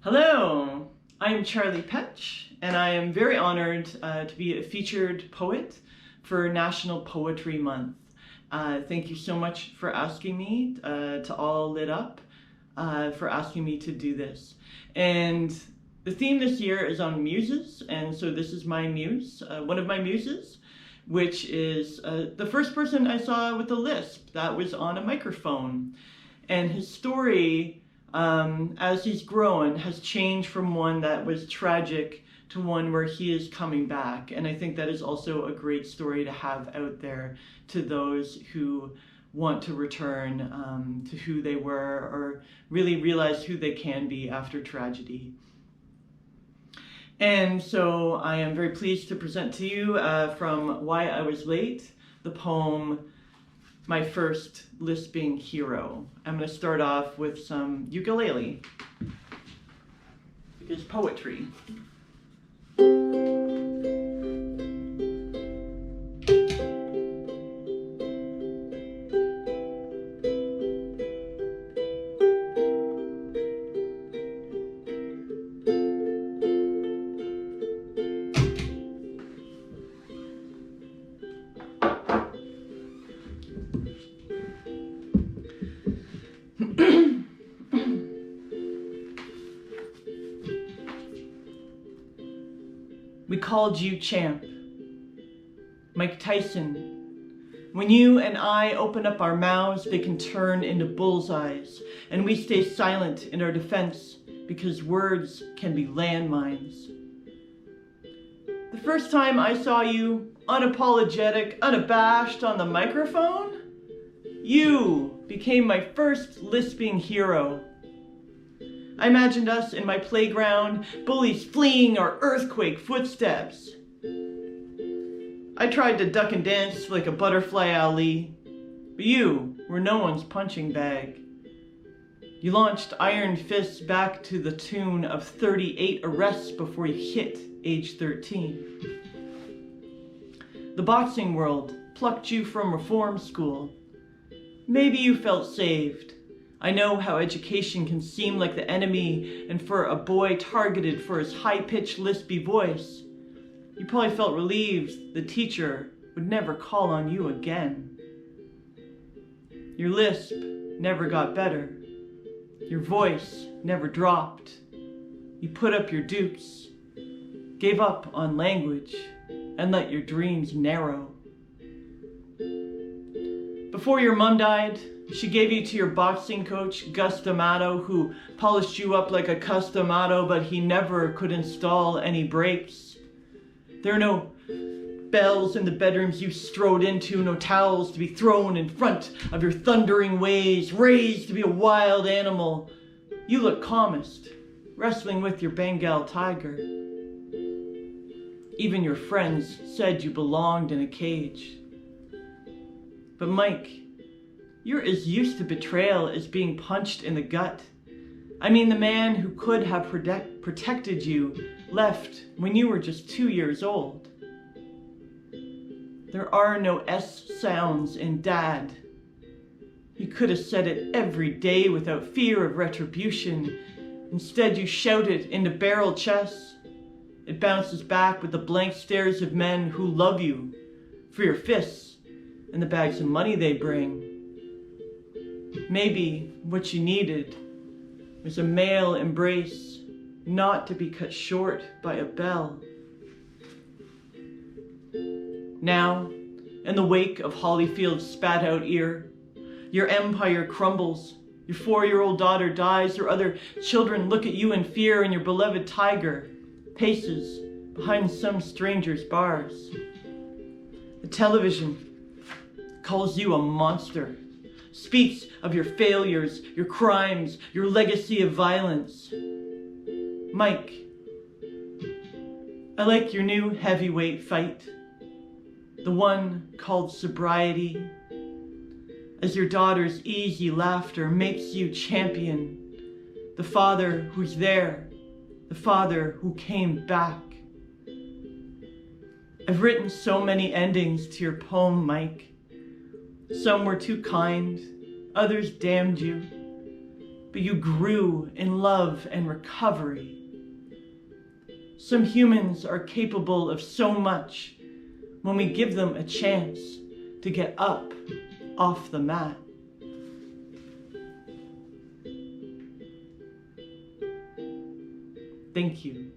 Hello, I'm Charlie Petch, and I am very honored to be a featured poet for National Poetry Month. Thank you so much for asking me, to All Lit Up, for asking me to do this. And the theme this year is on muses, and so this is my muse, one of my muses, which is the first person I saw with a lisp that was on a microphone. And his story, as he's grown, has changed from one that was tragic to one where he is coming back. And I think that is also a great story to have out there to those who want to return to who they were, or really realize who they can be after tragedy. And so I am very pleased to present to you from Why I Was Late, the poem My First Lisping Hero. I'm going to start off with some ukulele, because poetry. We called you champ, Mike Tyson. When you and I open up our mouths, they can turn into bullseyes, and we stay silent in our defense because words can be landmines. The first time I saw you, unapologetic, unabashed on the microphone, you became my first lisping hero. I imagined us in my playground, bullies fleeing our earthquake footsteps. I tried to duck and dance like a butterfly Ali, but you were no one's punching bag. You launched iron fists back to the tune of 38 arrests before you hit age 13. The boxing world plucked you from reform school. Maybe you felt saved. I know how education can seem like the enemy, and for a boy targeted for his high-pitched lispy voice, you probably felt relieved the teacher would never call on you again. Your lisp never got better. Your voice never dropped. You put up your dukes, gave up on language, and let your dreams narrow. Before your mom died, she gave you to your boxing coach, Gus D'Amato, who polished you up like a custom auto, but he never could install any brakes. There are no bells in the bedrooms you strode into, no towels to be thrown in front of your thundering ways, raised to be a wild animal. You look calmest, wrestling with your Bengal tiger. Even your friends said you belonged in a cage. But Mike, you're as used to betrayal as being punched in the gut. I mean, the man who could have protected you left when you were just 2 years old. There are no S sounds in Dad. You could have said it every day without fear of retribution. Instead, you shout it into barrel chests. It bounces back with the blank stares of men who love you for your fists and the bags of money they bring. Maybe what you needed was a male embrace, not to be cut short by a bell. Now, in the wake of Holyfield's spat-out ear, your empire crumbles, your 4-year-old daughter dies, your other children look at you in fear, and your beloved tiger paces behind some stranger's bars. The television calls you a monster, speaks of your failures, your crimes, your legacy of violence. Mike, I like your new heavyweight fight, the one called sobriety, as your daughter's easy laughter makes you champion, the father who's there, the father who came back. I've written so many endings to your poem, Mike. Some were too kind, others damned you. but you grew in love and recovery. Some humans are capable of so much when we give them a chance to get up off the mat. Thank you.